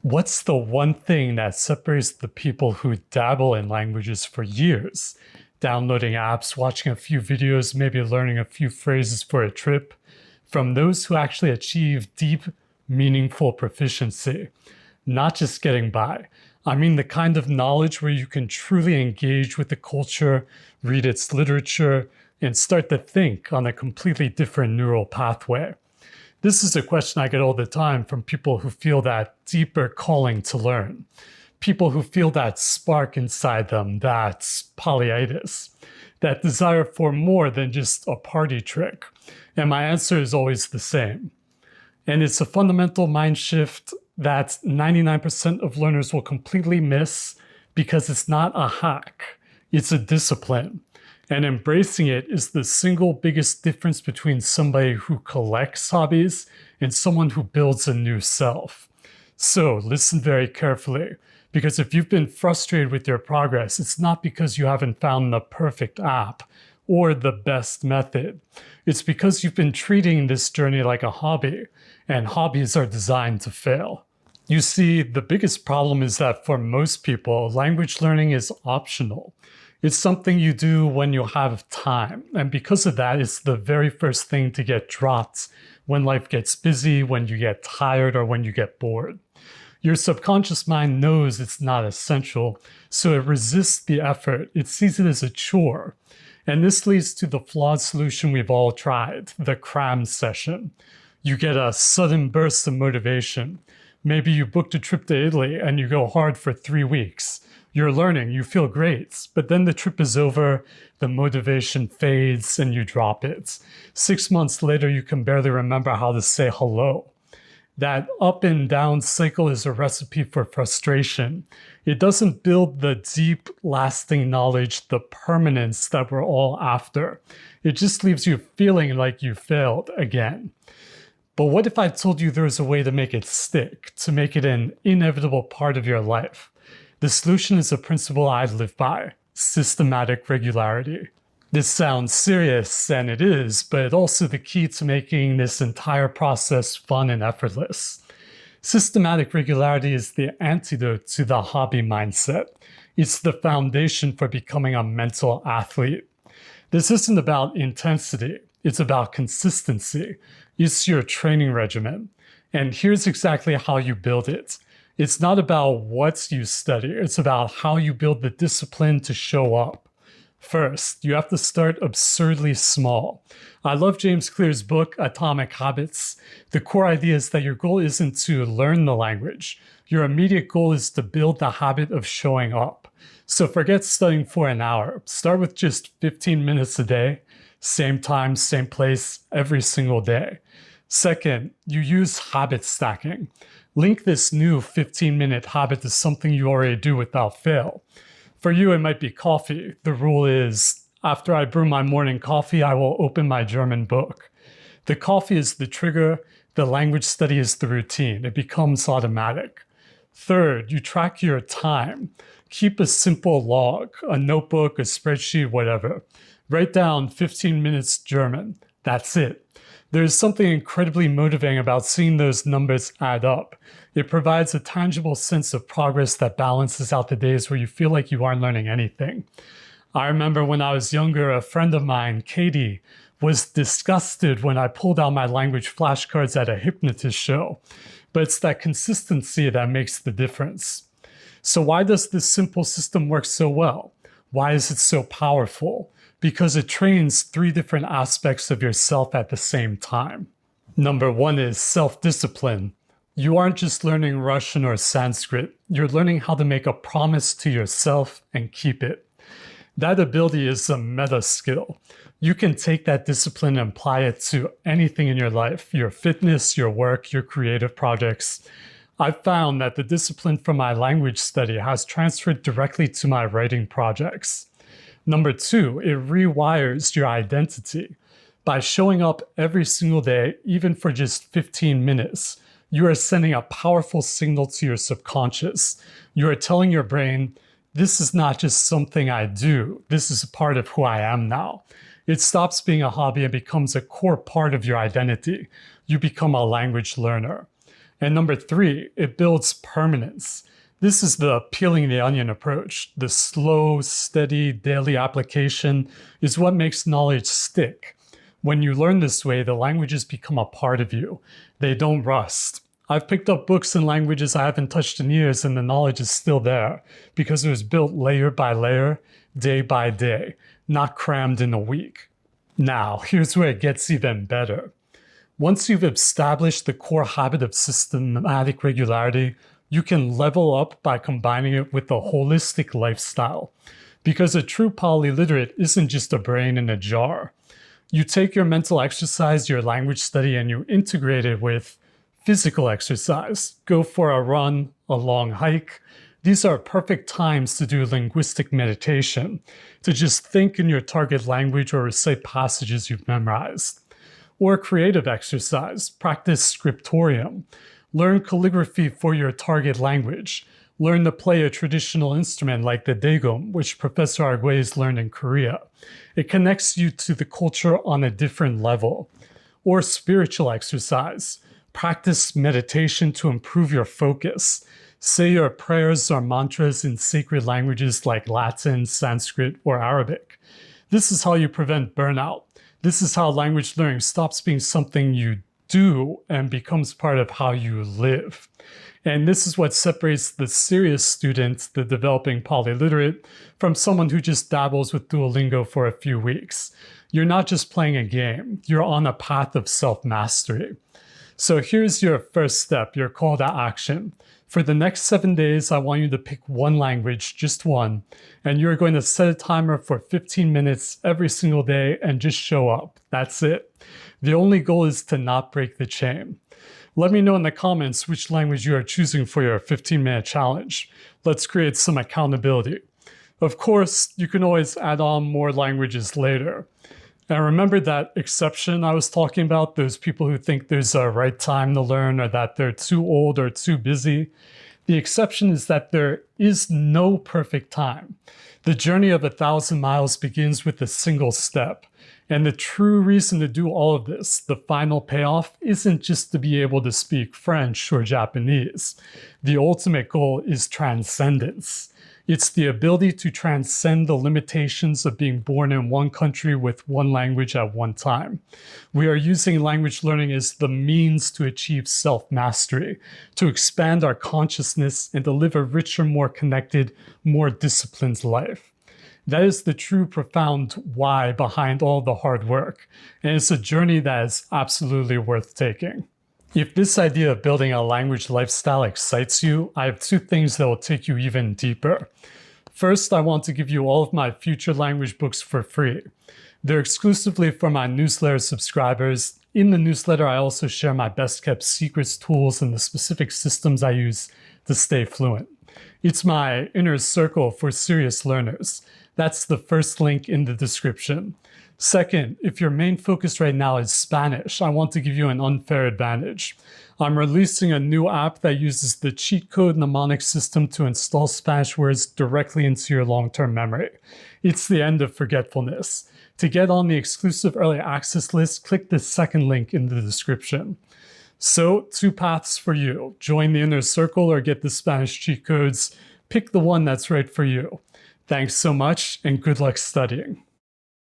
What's the one thing that separates the people who dabble in languages for years, downloading apps, watching a few videos, maybe learning a few phrases for a trip, from those who actually achieve deep, meaningful proficiency? Not just getting by. I mean the kind of knowledge where you can truly engage with the culture, read its literature, and start to think on a completely different neural pathway. This is a question I get all the time from people who feel that deeper calling to learn. People who feel that spark inside them, that polyitis, that desire for more than just a party trick. And my answer is always the same. And it's a fundamental mind shift that 99% of learners will completely miss because it's not a hack, it's a discipline. And embracing it is the single biggest difference between somebody who collects hobbies and someone who builds a new self. So listen very carefully, because if you've been frustrated with your progress, it's not because you haven't found the perfect app or the best method. It's because you've been treating this journey like a hobby, and hobbies are designed to fail. You see, the biggest problem is that for most people, language learning is optional. It's something you do when you have time. And because of that, it's the very first thing to get dropped when life gets busy, when you get tired, or when you get bored. Your subconscious mind knows it's not essential, so it resists the effort. It sees it as a chore. And this leads to the flawed solution we've all tried, the cram session. You get a sudden burst of motivation. Maybe you booked a trip to Italy and you go hard for 3 weeks. You're learning, you feel great, but then the trip is over, the motivation fades, and you drop it. 6 months later, you can barely remember how to say hello. That up and down cycle is a recipe for frustration. It doesn't build the deep, lasting knowledge, the permanence that we're all after. It just leaves you feeling like you failed again. But what if I told you there's a way to make it stick, to make it an inevitable part of your life? The solution is a principle I live by: systematic regularity. This sounds serious, and it is, but it's also the key to making this entire process fun and effortless. Systematic regularity is the antidote to the hobby mindset. It's the foundation for becoming a mental athlete. This isn't about intensity, it's about consistency. It's your training regimen. And here's exactly how you build it. It's not about what you study, it's about how you build the discipline to show up. First, you have to start absurdly small. I love James Clear's book, Atomic Habits. The core idea is that your goal isn't to learn the language. Your immediate goal is to build the habit of showing up. So forget studying for an hour. Start with just 15 minutes a day, same time, same place, every single day. Second, you use habit stacking. Link this new 15-minute habit to something you already do without fail. For you, it might be coffee. The rule is, after I brew my morning coffee, I will open my German book. The coffee is the trigger, the language study is the routine. It becomes automatic. Third, you track your time. Keep a simple log, a notebook, a spreadsheet, whatever. Write down 15 minutes German. That's it. There's something incredibly motivating about seeing those numbers add up. It provides a tangible sense of progress that balances out the days where you feel like you aren't learning anything. I remember when I was younger, a friend of mine, Katie, was disgusted when I pulled out my language flashcards at a hypnotist show. But it's that consistency that makes the difference. So why does this simple system work so well? Why is it so powerful? Because it trains 3 different aspects of yourself at the same time. Number 1 is self-discipline. You aren't just learning Russian or Sanskrit. You're learning how to make a promise to yourself and keep it. That ability is a meta skill. You can take that discipline and apply it to anything in your life, your fitness, your work, your creative projects. I've found that the discipline from my language study has transferred directly to my writing projects. Number 2, it rewires your identity. By showing up every single day, even for just 15 minutes, you are sending a powerful signal to your subconscious. You are telling your brain, this is not just something I do, this is a part of who I am now. It stops being a hobby and becomes a core part of your identity. You become a language learner. And number 3, it builds permanence. This is the peeling the onion approach. The slow, steady, daily application is what makes knowledge stick. When you learn this way, the languages become a part of you. They don't rust. I've picked up books in languages I haven't touched in years, and the knowledge is still there because it was built layer by layer, day by day, not crammed in a week. Now, here's where it gets even better. Once you've established the core habit of systematic regularity, you can level up by combining it with a holistic lifestyle. Because a true polyliterate isn't just a brain in a jar. You take your mental exercise, your language study, and you integrate it with physical exercise. Go for a run, a long hike. These are perfect times to do linguistic meditation, to just think in your target language or recite passages you've memorized. Or creative exercise, practice scriptorium. Learn calligraphy for your target language. Learn to play a traditional instrument like the daegum, which Professor Arguez learned in Korea. It connects you to the culture on a different level. Or spiritual exercise. Practice meditation to improve your focus. Say your prayers or mantras in sacred languages like Latin, Sanskrit, or Arabic. This is how you prevent burnout. This is how language learning stops being something you do and becomes part of how you live. And this is what separates the serious student, the developing polyliterate, from someone who just dabbles with Duolingo for a few weeks. You're not just playing a game, you're on a path of self-mastery. So here's your first step, your call to action. For the next 7 days, I want you to pick one language, just one, and you're going to set a timer for 15 minutes every single day and just show up. That's it. The only goal is to not break the chain. Let me know in the comments which language you are choosing for your 15-minute challenge. Let's create some accountability. Of course, you can always add on more languages later. And remember that exception I was talking about, those people who think there's a right time to learn or that they're too old or too busy? The exception is that there is no perfect time. The journey of 1,000 miles begins with a single step. And the true reason to do all of this, the final payoff, isn't just to be able to speak French or Japanese. The ultimate goal is transcendence. It's the ability to transcend the limitations of being born in one country with one language at one time. We are using language learning as the means to achieve self-mastery, to expand our consciousness and to live a richer, more connected, more disciplined life. That is the true profound why behind all the hard work, and it's a journey that is absolutely worth taking. If this idea of building a language lifestyle excites you, I have 2 things that will take you even deeper. First, I want to give you all of my future language books for free. They're exclusively for my newsletter subscribers. In the newsletter, I also share my best kept secrets, tools, and the specific systems I use to stay fluent. It's my inner circle for serious learners. That's the first link in the description. Second, if your main focus right now is Spanish, I want to give you an unfair advantage. I'm releasing a new app that uses the cheat code mnemonics system to install Spanish words directly into your long-term memory. It's the end of forgetfulness. To get on the exclusive early access list, click the second link in the description. So, 2 paths for you. Join the inner circle or get the Spanish cheat codes. Pick the one that's right for you. Thanks so much and good luck studying.